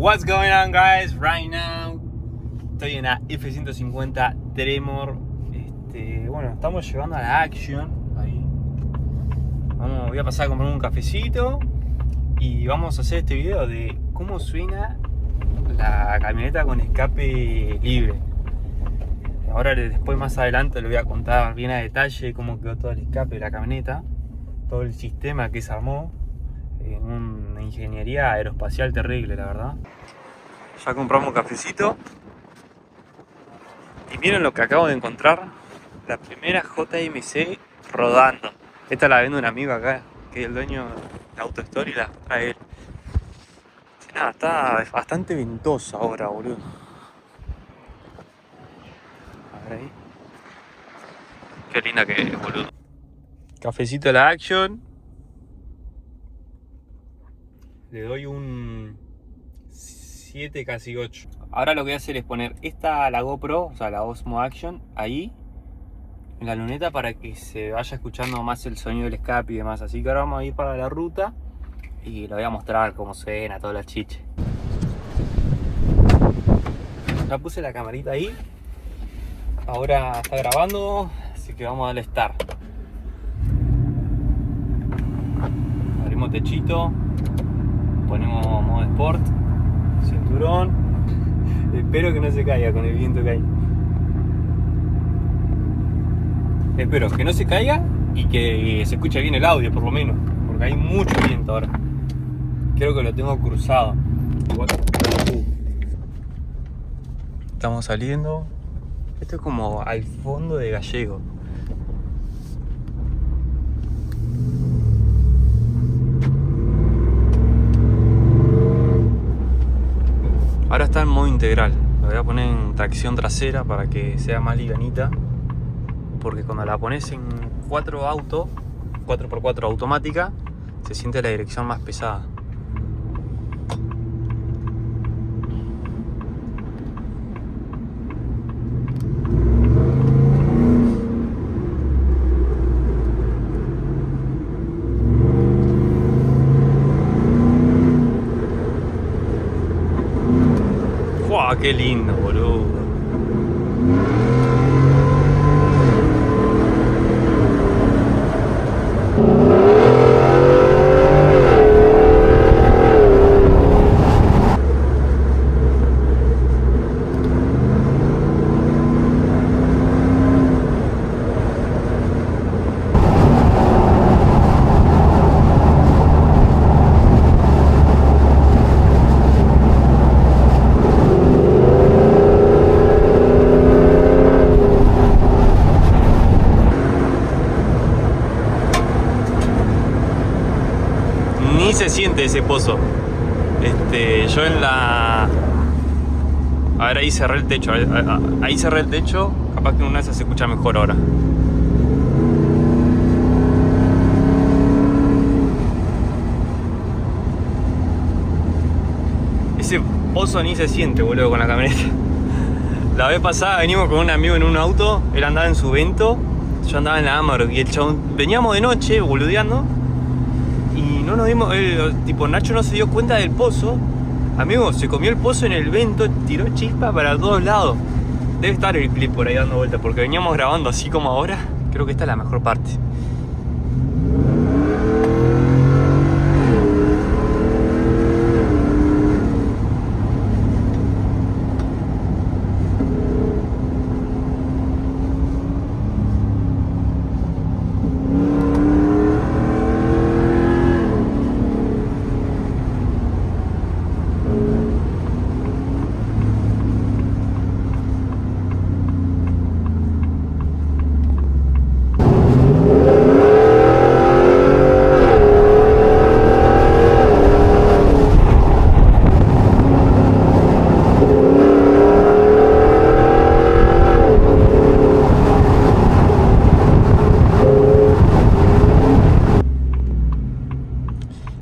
What's going on, guys? Right now estoy en la F-150 Tremor. Bueno, estamos llegando a la Action. Ahí voy a pasar a comprar un cafecito y vamos a hacer este video de cómo suena la camioneta con escape libre. Ahora después, más adelante, le voy a contar bien a detalle cómo quedó todo el escape de la camioneta, todo el sistema que se armó. Una ingeniería aeroespacial terrible, la verdad. Ya compramos cafecito y miren lo que acabo de encontrar: la primera JMC rodando. Esta la vende un amigo acá, que es el dueño de Auto Story, y la trae él. Nada, está bastante ventosa ahora, boludo. A ver ahí. Qué linda que es, boludo. Cafecito de la Action. Le doy un 7, casi 8. Ahora lo que voy a hacer es poner la GoPro, o sea, la Osmo Action, ahí en la luneta para que se vaya escuchando más el sonido del escape y demás. Así que ahora vamos a ir para la ruta y lo voy a mostrar cómo suena toda la chiche. Ya puse la camarita ahí. Ahora está grabando, así que vamos a darle start. Abrimos techito. Ponemos modo sport, cinturón. Espero que no se caiga con el viento que hay. Espero que no se caiga y que se escuche bien el audio, por lo menos, porque hay mucho viento ahora. Creo que lo tengo cruzado. Igual. Estamos saliendo. Esto es como al fondo de Gallego. Ahora está en modo integral. Lo voy a poner en tracción trasera para que sea más livianita. Porque cuando la pones en 4x4 automática, se siente la dirección más pesada. ¡Wow! ¡Qué lindo, boludo! Ni se siente ese pozo. Yo en la... A ver, ahí cerré el techo. Ahí cerré el techo. Capaz que en una de esas se escucha mejor ahora. Ese pozo ni se siente, boludo, con la camioneta. La vez pasada venimos con un amigo en un auto. Él andaba en su Vento, yo andaba en la Amarok. Y el chabón... Veníamos de noche, boludeando. Y no nos dimos, tipo Nacho no se dio cuenta del pozo. Amigo, se comió el pozo en el Vento, tiró chispa para todos lados. Debe estar el clip por ahí dando vueltas, porque veníamos grabando así como ahora. Creo que esta es la mejor parte.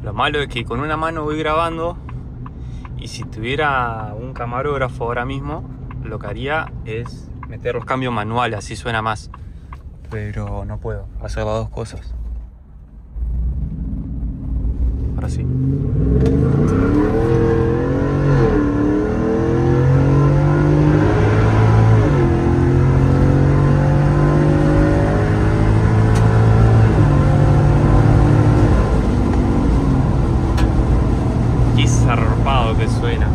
Lo malo es que con una mano voy grabando y si tuviera un camarógrafo ahora mismo, lo que haría es meter los cambios manuales, así suena más. Pero no puedo hacer las dos cosas. Ahora sí. zarpado que suena.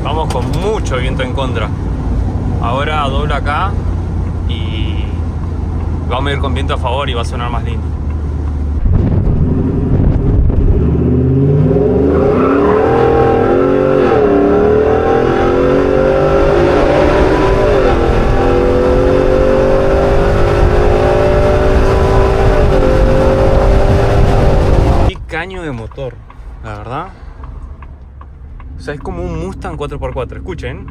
Vamos con mucho viento en contra. Ahora dobla acá y vamos a ir con viento a favor y va a sonar más lindo. Qué caño de motor, la verdad. O sea, es como un Mustang 4x4, escuchen.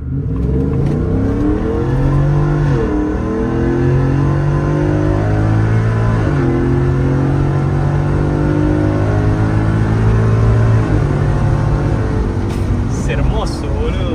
Es hermoso, boludo.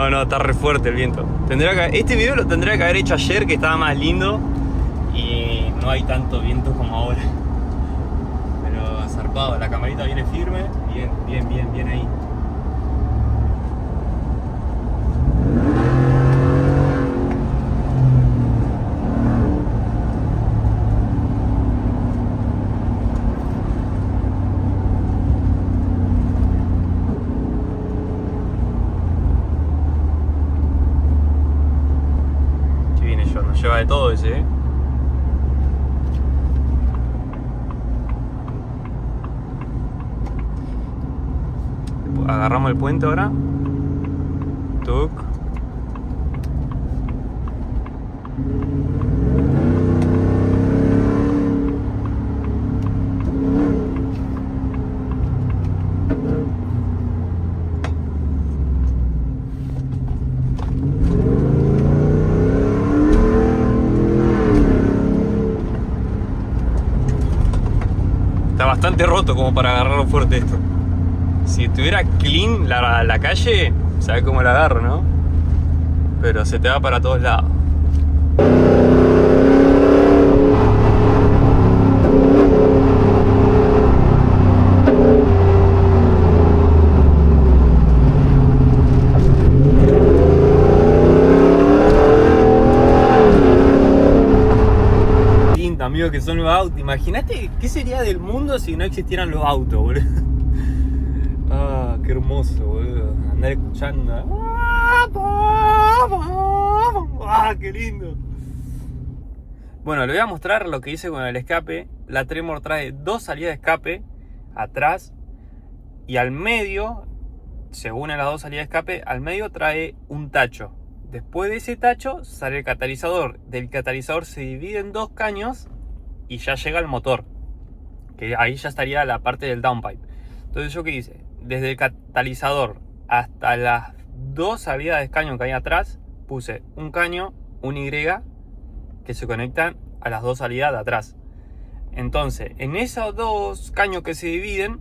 No, está re fuerte el viento. Este video lo tendría que haber hecho ayer, que estaba más lindo y no hay tanto viento como ahora. Pero zarpado, la camarita viene firme, bien ahí. Lleva de todo ese, ¿eh? Agarramos el puente ahora. Tuc. Bastante roto como para agarrarlo fuerte esto. Si estuviera clean la calle, sabes cómo la agarro, ¿no? Pero se te va para todos lados. Amigos, que son los autos. Imagínate qué sería del mundo si no existieran los autos, boludo. Ah, qué hermoso, boludo. Andar escuchando. Ah, qué lindo. Bueno, le voy a mostrar lo que hice con el escape. La Tremor trae dos salidas de escape atrás y al medio, según las dos salidas de escape, al medio trae un tacho. Después de ese tacho sale el catalizador. Del catalizador se divide en dos caños y ya llega al motor, que ahí ya estaría la parte del downpipe. Entonces, ¿yo qué hice? Desde el catalizador hasta las dos salidas de caño que hay atrás, puse un caño, un Y, que se conectan a las dos salidas de atrás. Entonces, en esos dos caños que se dividen,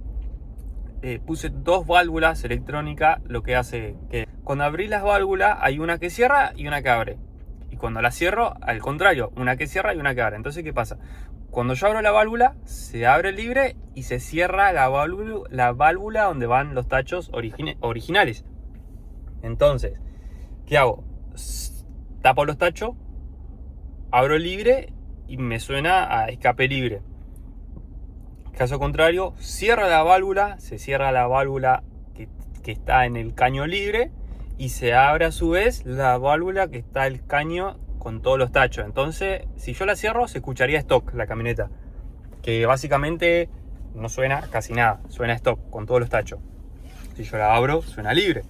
puse dos válvulas electrónicas, lo que hace que cuando abrís las válvulas hay una que cierra y una que abre. Y cuando la cierro, al contrario, una que cierra y una que abre. Entonces, ¿qué pasa? Cuando yo abro la válvula, se abre libre y se cierra la válvula donde van los tachos originales. Entonces, ¿qué hago? tapo los tachos, abro libre y me suena a escape libre. Caso contrario, cierra la válvula, se cierra la válvula que está en el caño libre y se abre a su vez la válvula que está el caño con todos los tachos. Entonces, si yo la cierro, se escucharía stock la camioneta, que básicamente no suena casi nada, suena stock con todos los tachos. Si yo la abro, suena libre.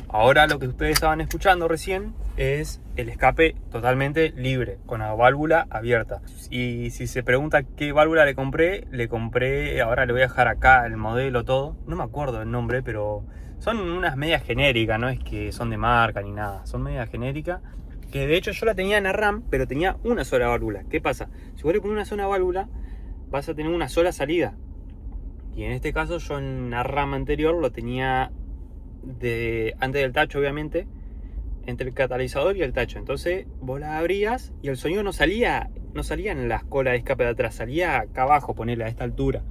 Ahora lo que ustedes estaban escuchando recién es el escape totalmente libre, con la válvula abierta. Y si se pregunta qué válvula le compré, ahora le voy a dejar acá el modelo, todo. No me acuerdo el nombre, pero son unas medias genéricas, no es que son de marca ni nada. Son medias genéricas, que de hecho yo la tenía en la RAM, pero tenía una sola válvula. ¿Qué pasa? Si vos le pones una sola válvula, vas a tener una sola salida. Y en este caso yo en la RAM anterior lo tenía antes del tacho, obviamente, entre el catalizador y el tacho. Entonces vos la abrías y el sonido no salía en la cola de escape de atrás, salía acá abajo, ponerle a esta altura.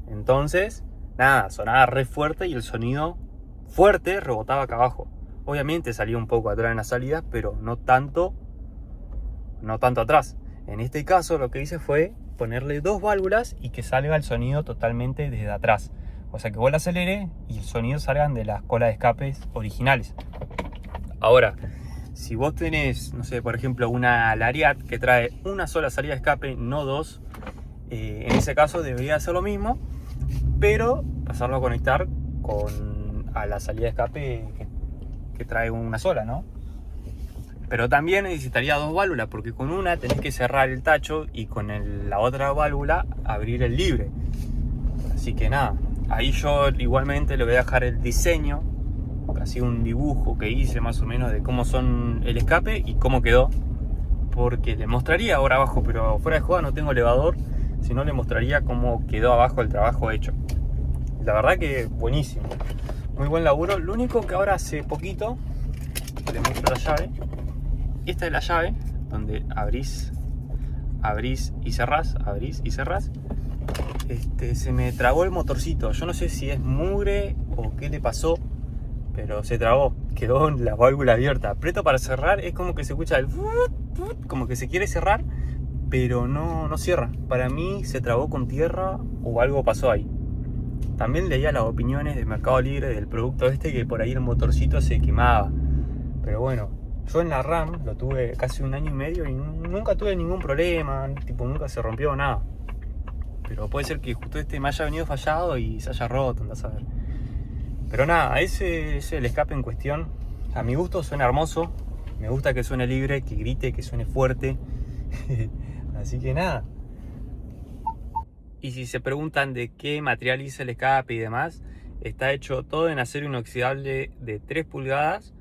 Entonces, nada, sonaba re fuerte y el sonido fuerte rebotaba acá abajo. Obviamente salía un poco atrás en la salida, pero no tanto atrás. En este caso lo que hice fue ponerle dos válvulas y que salga el sonido totalmente desde atrás. O sea que vos la aceleres y el sonido salgan de las colas de escapes originales. Ahora, si vos tenés, no sé, por ejemplo, una Lariat que trae una sola salida de escape, no dos, en ese caso debería hacer lo mismo, pero pasarlo a conectar a la salida de escape que trae una sola, ¿no? Pero también necesitaría dos válvulas, porque con una tenés que cerrar el tacho y con la otra válvula abrir el libre. Así que nada, ahí yo igualmente le voy a dejar el diseño, así un dibujo que hice más o menos de cómo son el escape y cómo quedó, porque le mostraría ahora abajo, pero fuera de joda no tengo elevador, si no le mostraría cómo quedó abajo el trabajo hecho. La verdad que buenísimo, muy buen laburo. Lo único que ahora hace poquito, le muestro la llave, esta es la llave donde abrís y cerrás, se me trabó el motorcito. Yo no sé si es mugre o qué le pasó, pero se trabó, quedó la válvula abierta. Aprieto para cerrar, es como que se escucha como que se quiere cerrar, pero no cierra. Para mí se trabó con tierra o algo pasó ahí. También leía las opiniones de Mercado Libre del producto que por ahí el motorcito se quemaba. Pero bueno, yo en la RAM lo tuve casi 1 año y medio y nunca tuve ningún problema, nunca se rompió nada. Pero puede ser que justo me haya venido fallado y se haya roto, andás a ver. Pero nada, ese es el escape en cuestión. A mi gusto suena hermoso, me gusta que suene libre, que grite, que suene fuerte. Así que nada. Y si se preguntan de qué material hice el escape y demás, está hecho todo en acero inoxidable de 3 pulgadas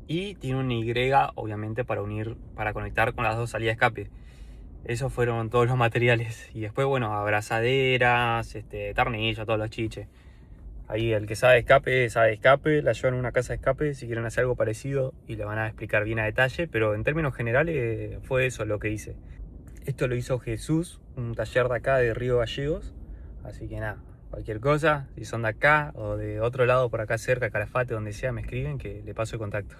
y tiene una Y, obviamente, para conectar con las dos salidas de escape. Esos fueron todos los materiales. Y después, bueno, abrazaderas, tornillos, todos los chiches. Ahí el que sabe escape, la llevan a una casa de escape si quieren hacer algo parecido y le van a explicar bien a detalle, pero en términos generales fue eso lo que hice. Esto lo hizo Jesús, un taller de acá de Río Gallegos, así que nada, cualquier cosa, si son de acá o de otro lado por acá cerca, Calafate, donde sea, me escriben que le paso el contacto.